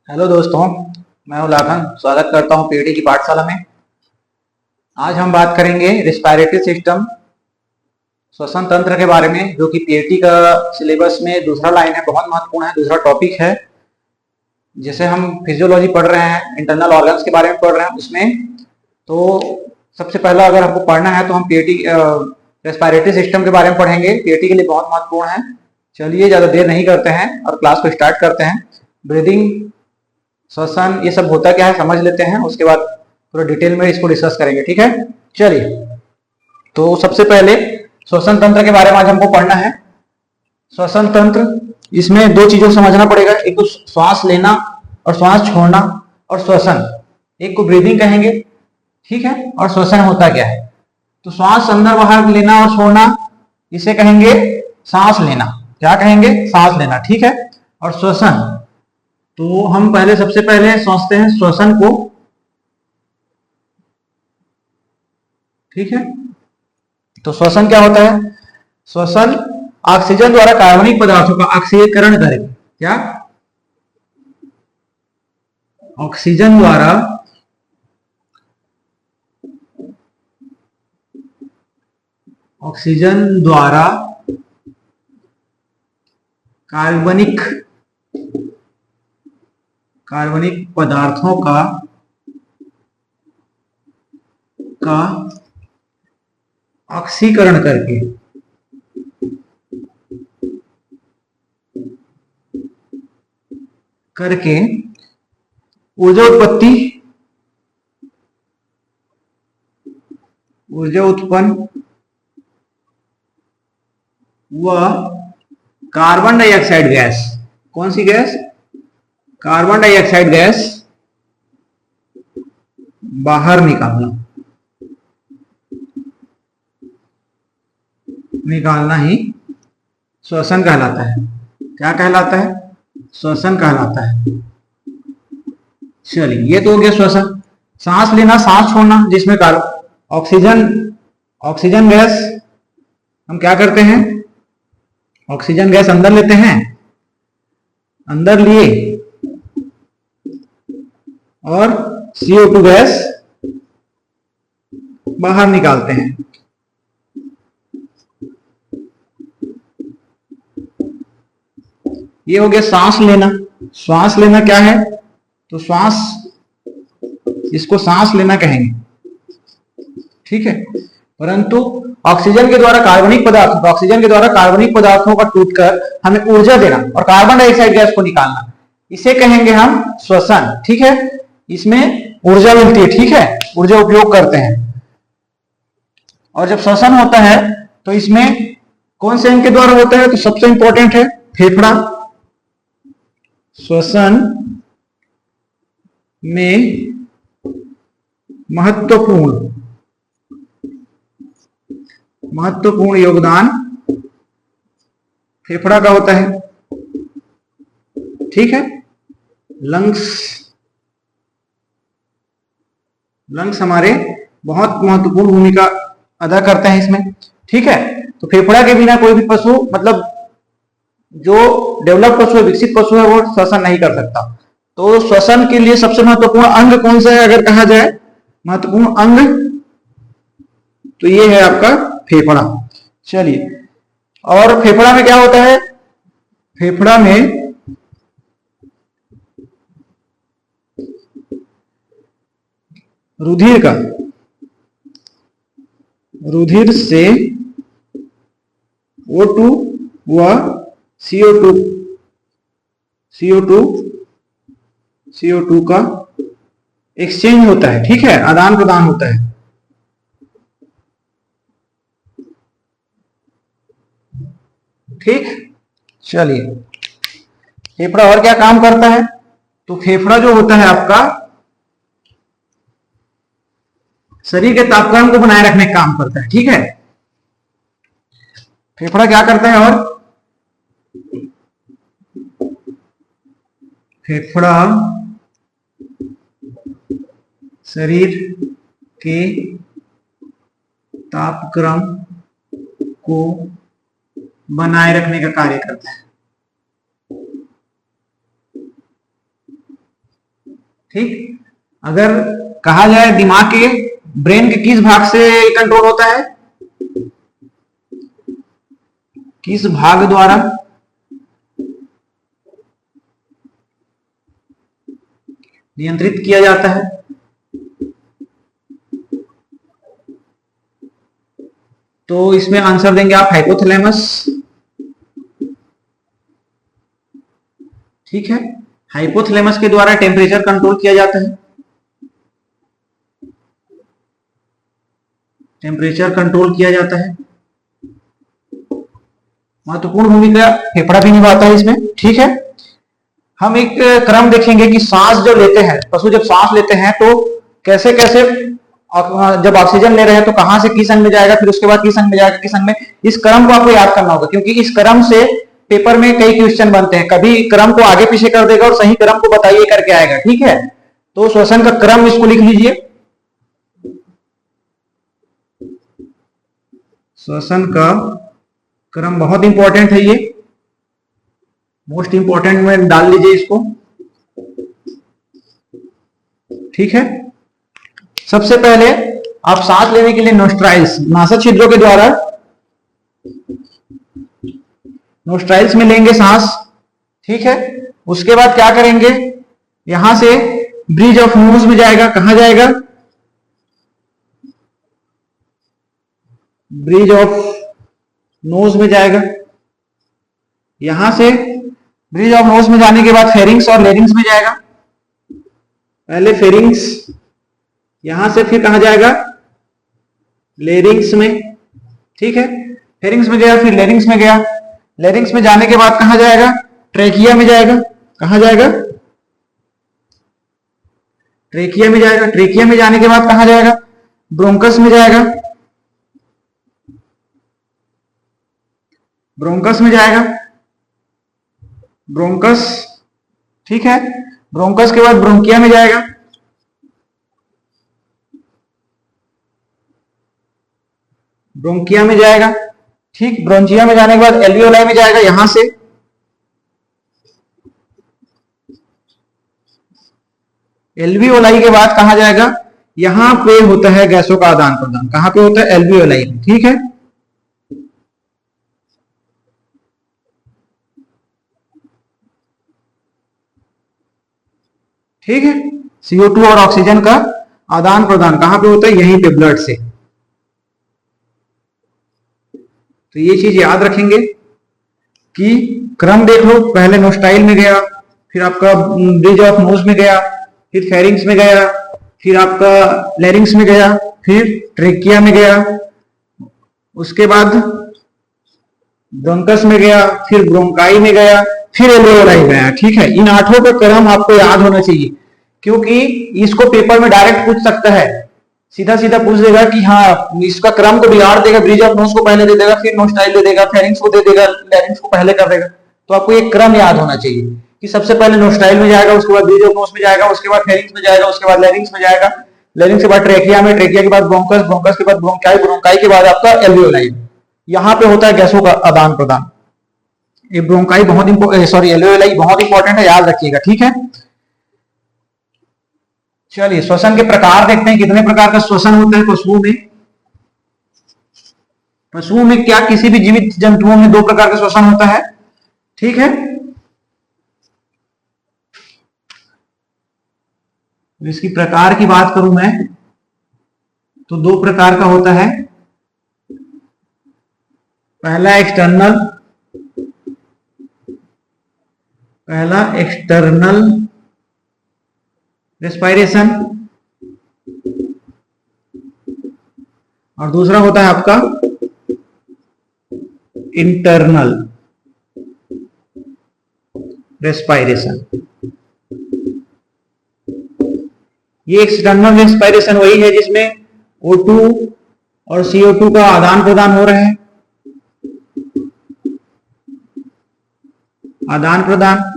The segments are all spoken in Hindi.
हेलो दोस्तों, मैं हूं लाखन। स्वागत करता हूं पीएटी की पाठशाला में। आज हम बात करेंगे रिस्पायरेटरी सिस्टम, श्वसन तंत्र के बारे में, जो कि पीएटी का सिलेबस में दूसरा लाइन है, बहुत महत्वपूर्ण है, दूसरा टॉपिक है। जैसे हम फिजियोलॉजी पढ़ रहे हैं, इंटरनल ऑर्गन्स के बारे में पढ़ रहे हैं उसमें, तो सबसे पहला अगर हमको पढ़ना है तो हम पीएटी रेस्पायरेटरी सिस्टम के बारे में पढ़ेंगे। पीएटी के लिए बहुत महत्वपूर्ण है। चलिए ज़्यादा देर नहीं करते हैं और क्लास को स्टार्ट करते हैं। ब्रीदिंग, श्वसन, ये सब होता क्या है समझ लेते हैं, उसके बाद पूरा डिटेल में इसको डिस्कस करेंगे। ठीक है, चलिए। तो सबसे पहले श्वसन तंत्र के बारे में आज हमको पढ़ना है। श्वसन तंत्र, इसमें दो चीजों को समझना पड़ेगा, एक तो श्वास लेना और श्वास छोड़ना, और श्वसन, एक को ब्रीदिंग कहेंगे, ठीक है, और श्वसन होता क्या है। तो श्वास अंदर बाहर लेना और छोड़ना, इसे कहेंगे सांस लेना। क्या कहेंगे? सांस लेना, ठीक है। और श्वसन, तो हम पहले सबसे पहले सोचते हैं श्वसन को, ठीक है। तो श्वसन क्या होता है? श्वसन ऑक्सीजन द्वारा कार्बनिक पदार्थों का ऑक्सीकरण करके, क्या? ऑक्सीजन द्वारा कार्बनिक पदार्थों का ऑक्सीकरण करके ऊर्जा उत्पन्न व कार्बन डाइऑक्साइड गैस, कौन सी गैस? कार्बन डाइऑक्साइड गैस बाहर निकालना ही श्वसन कहलाता है। क्या कहलाता है? श्वसन कहलाता है। चलिए, ये तो हो गया श्वसन। सांस लेना, सांस छोड़ना, जिसमें ऑक्सीजन गैस हम क्या करते हैं? ऑक्सीजन गैस अंदर लेते हैं, अंदर लिए और CO2 गैस बाहर निकालते हैं। ये हो गया सांस लेना। श्वास लेना क्या है? तो श्वास, इसको सांस लेना कहेंगे, ठीक है। परंतु ऑक्सीजन के द्वारा कार्बनिक पदार्थों का टूटकर हमें ऊर्जा देना और कार्बन डाइऑक्साइड गैस को निकालना, इसे कहेंगे हम श्वसन, ठीक है। इसमें ऊर्जा मिलती है, ठीक है, ऊर्जा उपयोग करते हैं। और जब श्वसन होता है तो इसमें कौन से अंग के द्वारा होता है? तो सबसे इंपॉर्टेंट है फेफड़ा। श्वसन में महत्वपूर्ण योगदान फेफड़ा का होता है, ठीक है। लंग्स हमारे बहुत महत्वपूर्ण भूमिका अदा करते हैं इसमें, ठीक है। तो फेफड़ा के बिना कोई भी पशु, मतलब जो डेवलप पशु है, विकसित पशु है, वो श्वसन नहीं कर सकता। तो श्वसन के लिए सबसे महत्वपूर्ण अंग कौन सा है अगर कहा जाए? महत्वपूर्ण अंग, तो ये है आपका फेफड़ा। चलिए, और फेफड़ा में क्या होता है? फेफड़ा में रुधिर से O2 व CO2 का एक्सचेंज होता है, ठीक है, आदान प्रदान होता है। ठीक, चलिए, फेफड़ा और क्या काम करता है? तो फेफड़ा जो होता है आपका शरीर के तापमान को बनाए रखने का काम करता है, ठीक है। फेफड़ा क्या करता है? और फेफड़ा शरीर के तापक्रम को बनाए रखने का कार्य करता है। ठीक। अगर कहा जाए दिमाग के ब्रेन के किस भाग से कंट्रोल होता है, किस भाग द्वारा नियंत्रित किया जाता है, तो इसमें आंसर देंगे आप हाइपोथैलेमस। ठीक है, हाइपोथैलेमस के द्वारा टेम्परेचर कंट्रोल किया जाता है, टेम्परेचर कंट्रोल किया जाता है। महत्वपूर्ण भूमिका फेफड़ा भी निभाता है इसमें। ठीक है, हम एक क्रम देखेंगे कि सांस जो लेते हैं, पशु जब सांस लेते हैं तो कैसे कैसे, जब ऑक्सीजन ले रहे हैं तो कहां से किस अंग में जाएगा, फिर उसके बाद किस अंग में जाएगा, किस अंग में, इस क्रम को आपको याद करना होगा, क्योंकि इस क्रम से पेपर में कई क्वेश्चन बनते हैं। कभी क्रम को आगे पीछे कर देगा और सही क्रम को बताइए करके आएगा। ठीक है, तो श्वसन का क्रम इसको लिख लीजिए। श्वसन का क्रम बहुत इंपॉर्टेंट है, ये मोस्ट इंपॉर्टेंट में डाल लीजिए इसको। ठीक है, सबसे पहले आप सांस लेने के लिए नोस्ट्राइल्स, नासा छिद्रों के द्वारा नोस्ट्राइल्स में लेंगे सांस। ठीक है, उसके बाद क्या करेंगे, यहां से ब्रिज ऑफ नोज में जाएगा। कहां जाएगा, ब्रिज ऑफ नोज में जाएगा। यहां से ब्रिज ऑफ नोज में जाने के बाद फेरिंग्स और लेरिंग्स में जाएगा। पहले फेरिंग्स, यहां से फिर कहां जाएगा, लेरिंग्स में। ठीक है, फेरिंग्स में गया, फिर लेरिंग्स में गया। लेरिंग्स में जाने के बाद कहां जाएगा, ट्रेकिया में जाएगा। कहां जाएगा, ट्रेकिया में जाएगा। ट्रेकिया में जाने के बाद कहां जाएगा, ब्रोंकस में जाएगा। ब्रोंकस में जाएगा, ब्रोंकस। ठीक है, ब्रोंकस के बाद ब्रोंकिया में जाएगा। ब्रोंकिया में जाएगा। ठीक, ब्रोंचिया में जाने के बाद एल्वियोलाई में जाएगा। यहां से एल्वियोलाई के बाद कहां जाएगा, यहां पे होता है गैसों का आदान प्रदान। कहां पे होता है, एल्वियोलाई में। ठीक है, ठीक है, CO2 और ऑक्सीजन का आदान प्रदान कहां पे होता है, यहीं पे ब्लड से। तो ये चीज याद रखेंगे कि क्रम देख लो, पहले नोस्टाइल में गया, फिर आपका ब्रिज ऑफ नोज में गया, फिर फेरिंग्स में गया, फिर आपका लेरिंग्स में गया, फिर ट्रेकिया में गया, उसके बाद ब्रोंकस में गया, फिर ब्रोंकाई में गया, फिर एल्वियोलाई में गया। ठीक है, इन 8 का क्रम आपको याद होना चाहिए, क्योंकि इसको पेपर में डायरेक्ट पूछ सकता है, सीधा सीधा पूछ देगा कि हाँ, इसका क्रम को बिगाड़ देगा, ब्रिज ऑफ नोज को पहले दे देगा, फिर नोस्टाइल दे देगा, फेरिंग्स को दे देगा, लेरिंग्स को पहले कर देगा। तो आपको एक क्रम याद होना चाहिए कि सबसे पहले नोस्टाइल में जाएगा, उसके बाद ब्रिज ऑफ नोज में जाएगा, उसके बाद फेरिंग्स में जाएगा, उसके बाद लेरिंग्स में जाएगा, लेरिंग्स के बाद ट्रेकिया में, ट्रेकिया के बाद ब्रोंकस, ब्रोंकस के बाद ब्रोंकाई, ब्रोंकाई के बाद आपका एल्वियोलाई। यहां पे होता है गैसों का आदान प्रदान। ये ब्रोंकाई बहुत एल्वियोलाई बहुत इंपॉर्टेंट है, याद रखिएगा। ठीक है, चलिए श्वसन के प्रकार देखते हैं, कितने प्रकार का श्वसन होता है पशुओं में। पशुओं में क्या, किसी भी जीवित जंतुओं में 2 प्रकार का श्वसन होता है। ठीक है, इसकी प्रकार की बात करूं मैं तो 2 प्रकार का होता है। पहला एक्सटर्नल रेस्पिरेशन और दूसरा होता है आपका इंटरनल रेस्पिरेशन। ये एक्सटर्नल रेस्पिरेशन वही है जिसमें O2 और CO2 का आदान प्रदान हो रहा है। आदान प्रदान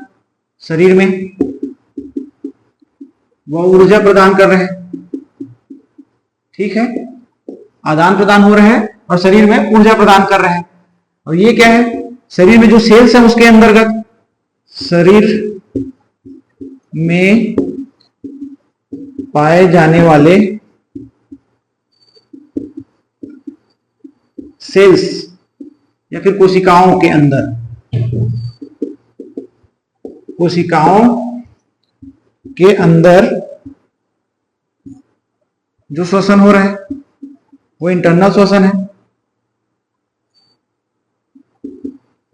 शरीर में वो ऊर्जा प्रदान कर रहे हैं। ठीक है, आदान प्रदान हो रहा है और शरीर में ऊर्जा प्रदान कर रहे हैं। और ये क्या है, शरीर में जो सेल्स है उसके अंतर्गत, शरीर में पाए जाने वाले सेल्स या फिर कोशिकाओं के अंदर, कोशिकाओं के अंदर जो श्वसन हो रहा है वो इंटरनल श्वसन है।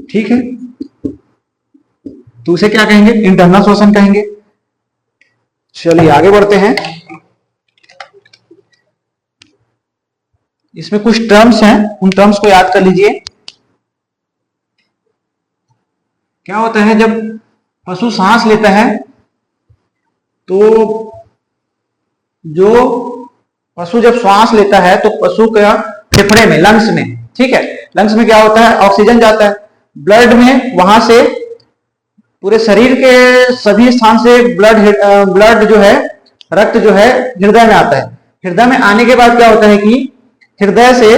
ठीक है, तो उसे क्या कहेंगे? इंटरनल श्वसन कहेंगे। चलिए आगे बढ़ते हैं। इसमें कुछ टर्म्स हैं, उन टर्म्स को याद कर लीजिए। क्या होता है जब पशु सांस लेता है तो जो पशु जब श्वास लेता है तो पशु का फेफड़े में, लंग्स में, ठीक है, लंग्स में क्या होता है? ऑक्सीजन जाता है ब्लड में, वहां से पूरे शरीर के सभी स्थान से ब्लड जो है, रक्त जो है हृदय में आता है। हृदय में आने के बाद क्या होता है कि हृदय से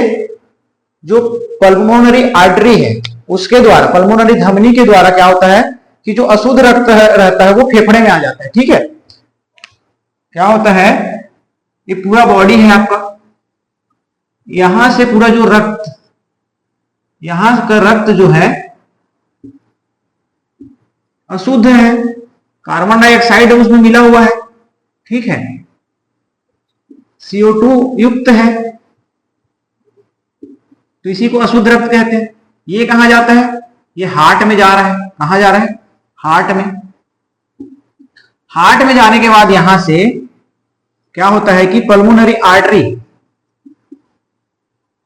जो पल्मोनरी आर्टरी है उसके द्वारा, पल्मोनरी धमनी के द्वारा क्या होता है कि जो अशुद्ध रक्त रहता है वो फेफड़े में आ जाता है। ठीक है, क्या होता है, ये पूरा बॉडी है आपका, यहां से पूरा जो रक्त, यहां का रक्त जो है अशुद्ध है, कार्बन डाइऑक्साइड उसमें मिला हुआ है, ठीक है, CO2 युक्त है, तो इसी को अशुद्ध रक्त कहते हैं। ये कहां जाता है? ये हार्ट में जा रहा है। कहां जा रहा है? हार्ट में। हार्ट में जाने के बाद यहां से क्या होता है कि pulmonary artery,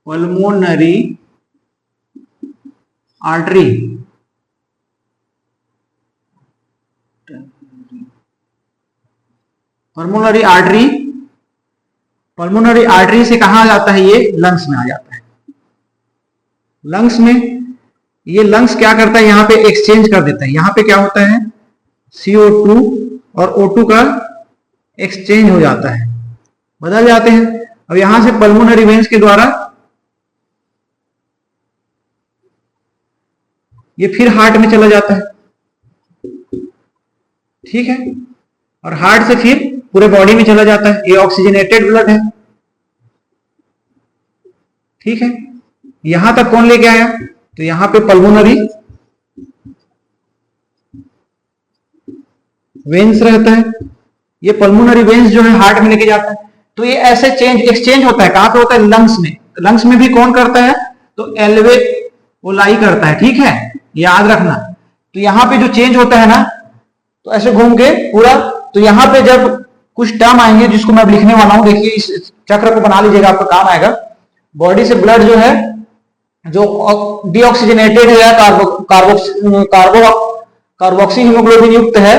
pulmonary artery pulmonary artery, pulmonary artery से कहां जाता है? ये लंग्स में आ जाता है। लंग्स में ये लंग्स क्या करता है? यहां पे एक्सचेंज कर देता है। यहां पे क्या होता है? CO2 और O2 का एक्सचेंज हो जाता है, बदल जाते हैं। अब यहां से पल्मोनरी वेन्स के द्वारा ये फिर हार्ट में चला जाता है, ठीक है, और हार्ट से फिर पूरे बॉडी में चला जाता है। ये ऑक्सीजनेटेड ब्लड है, ठीक है। यहां तक कौन लेके आया? तो यहां पे पल्मोनरी वेन्स रहता है, ये पल्मोनरी वेन्स जो है हार्ट में लेके जाता है। तो ये ऐसे एक्सचेंज होता है। कहां पे होता है? लंग्स में। लंग्स में भी कौन करता है? तो एल्वेओलाई करता है, ठीक है, याद रखना। तो यहां पे जो चेंज होता है ना, तो ऐसे घूम के पूरा, तो यहां पे जब कुछ टर्म आएंगे जिसको मैं लिखने वाला हूं, देखिए इस चक्र को बना लीजिएगा, आपका काम आएगा। बॉडी से ब्लड जो है, जो डीऑक्सीजनेटेड है, कार्बोक्सी हीमोग्लोबिन युक्त है,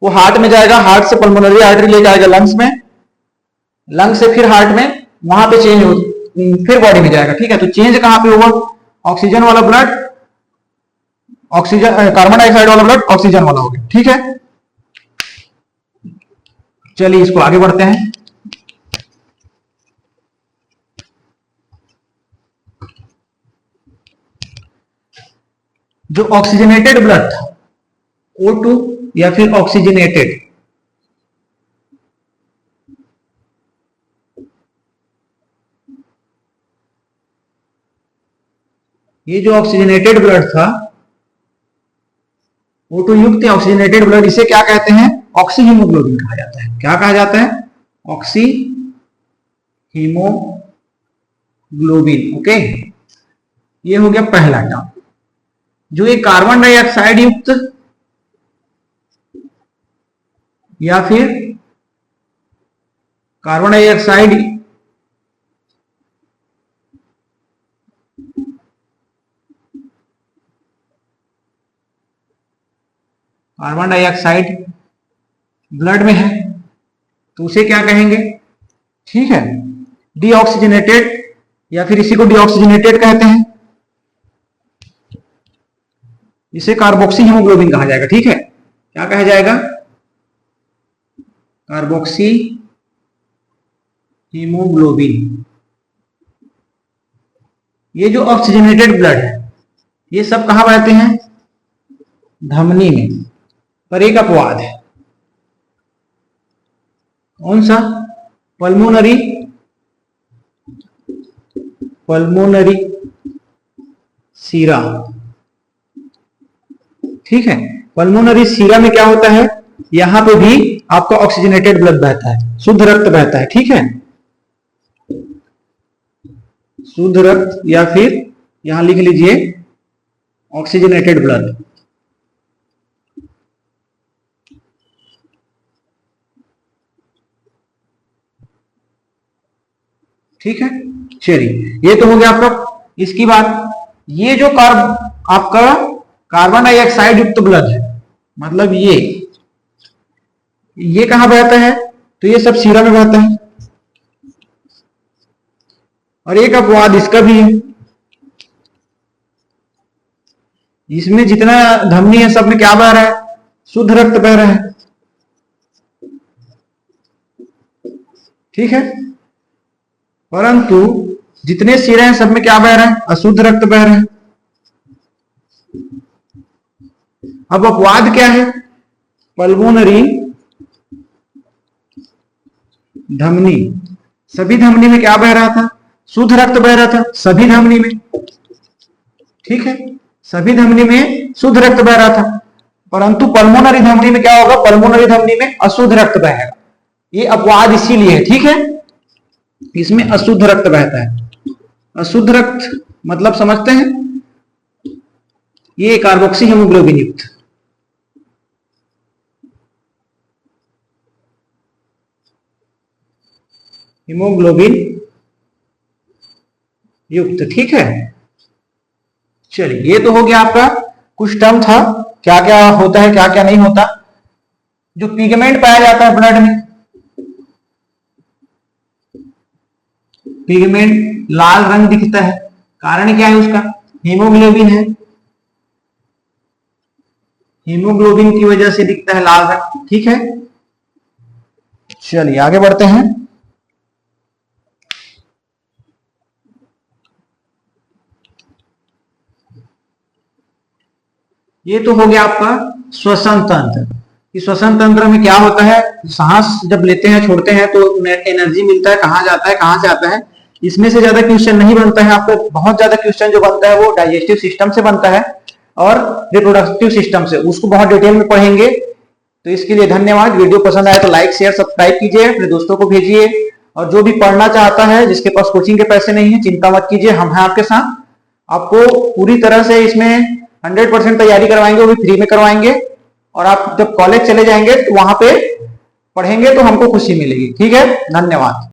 वो हार्ट में जाएगा। हार्ट से पल्मोनरी आर्टरी ले जाएगा लंग्स में, लंग्स से फिर हार्ट में, वहां पे चेंज हो, फिर बॉडी में जाएगा, ठीक है। तो चेंज कहां पे होगा? ऑक्सीजन वाला ब्लड ऑक्सीजन, कार्बन डाइऑक्साइड वाला ब्लड ऑक्सीजन वाला हो गया, ठीक है। चलिए इसको आगे बढ़ते हैं। जो ऑक्सीजनेटेड ब्लड था, O2 या फिर ऑक्सीजनेटेड, ये जो ऑक्सीजनेटेड ब्लड था, O2 युक्त ऑक्सीजनेटेड ब्लड, इसे क्या कहते हैं? ऑक्सी हीमोग्लोबिन कहा जाता है। क्या कहा जाता है? Oxy haemoglobin, okay. ये हो गया पहला टर्म। जो ये कार्बन डाइऑक्साइड युक्त या फिर कार्बन डाइऑक्साइड ब्लड में है, तो उसे क्या कहेंगे? ठीक है, डीऑक्सीजनेटेड, या फिर इसी को डीऑक्सीजनेटेड कहते हैं। इसे कार्बोक्सी हीमोग्लोबिन कहा जाएगा, ठीक है। क्या कहा जाएगा? Carboxy haemoglobin. ये जो ऑक्सीजनेटेड ब्लड है, ये सब कहां बहते हैं? धमनी में। पर एक अपवाद है, कौन सा? पल्मोनरी सीरा। ठीक है, पल्मोनरी सीरा में क्या होता है, यहां पे भी आपका ऑक्सीजनेटेड ब्लड बहता है, शुद्ध रक्त बहता है। ठीक है, शुद्ध रक्त, या फिर यहां लिख लीजिए ऑक्सीजनेटेड ब्लड। ठीक है, चलिए ये तो हो गया आपका। इसकी बात, ये जो आपका कार्बन डाइऑक्साइड युक्त ब्लड है, मतलब ये कहां बहता है, तो ये सब सीरा में बहता है। और एक अपवाद इसका भी है, इसमें जितना धमनी है सब में क्या बह रहा है, शुद्ध रक्त बह रहा है। ठीक है, परंतु जितने सिरे हैं सब में क्या बह रहा है, अशुद्ध रक्त बह रहा है। अब अपवाद क्या है, पल्मोनरी धमनी, सभी धमनी में क्या बह रहा था, शुद्ध रक्त बह रहा था, सभी धमनी में। ठीक है, सभी धमनी में शुद्ध रक्त बह रहा था, परंतु पल्मोनरी धमनी में क्या होगा, पल्मोनरी धमनी में अशुद्ध रक्त बहेगा। ये अपवाद इसीलिए है। ठीक है, इसमें अशुद्ध रक्त बहता है। अशुद्ध रक्त मतलब समझते हैं, ये कार्बोक्सी हीमोग्लोबिन युक्त, हीमोग्लोबिन युक्त। ठीक है, चलिए ये तो हो गया आपका, कुछ टर्म था क्या क्या होता है क्या क्या नहीं होता। जो पिगमेंट पाया जाता है ब्लड में, पिगमेंट लाल रंग दिखता है, कारण क्या है उसका, हीमोग्लोबिन है, हीमोग्लोबिन की वजह से दिखता है लाल रंग। ठीक है, चलिए आगे बढ़ते हैं। ये तो हो गया आपका श्वसन तंत्र। इस श्वसन तंत्र में क्या होता है, सांस जब लेते हैं छोड़ते हैं तो एनर्जी मिलता है, कहां जाता है कहां से आता है, इसमें से ज्यादा क्वेश्चन नहीं बनता है आपको। बहुत ज्यादा क्वेश्चन जो बनता है वो डाइजेस्टिव सिस्टम से बनता है और रिप्रोडक्टिव सिस्टम से, उसको बहुत डिटेल में पढ़ेंगे। तो इसके लिए धन्यवाद। वीडियो पसंद आए तो लाइक शेयर सब्सक्राइब कीजिए, अपने दोस्तों को भेजिए, और जो भी पढ़ना चाहता है, जिसके पास कोचिंग के पैसे नहीं है, चिंता मत कीजिए, हम हैं आपके साथ। आपको पूरी तरह से इसमें 100% तैयारी करवाएंगे, वो भी फ्री में करवाएंगे। और आप जब कॉलेज चले जाएंगे तो वहां पे पढ़ेंगे तो हमको खुशी मिलेगी। ठीक है, धन्यवाद।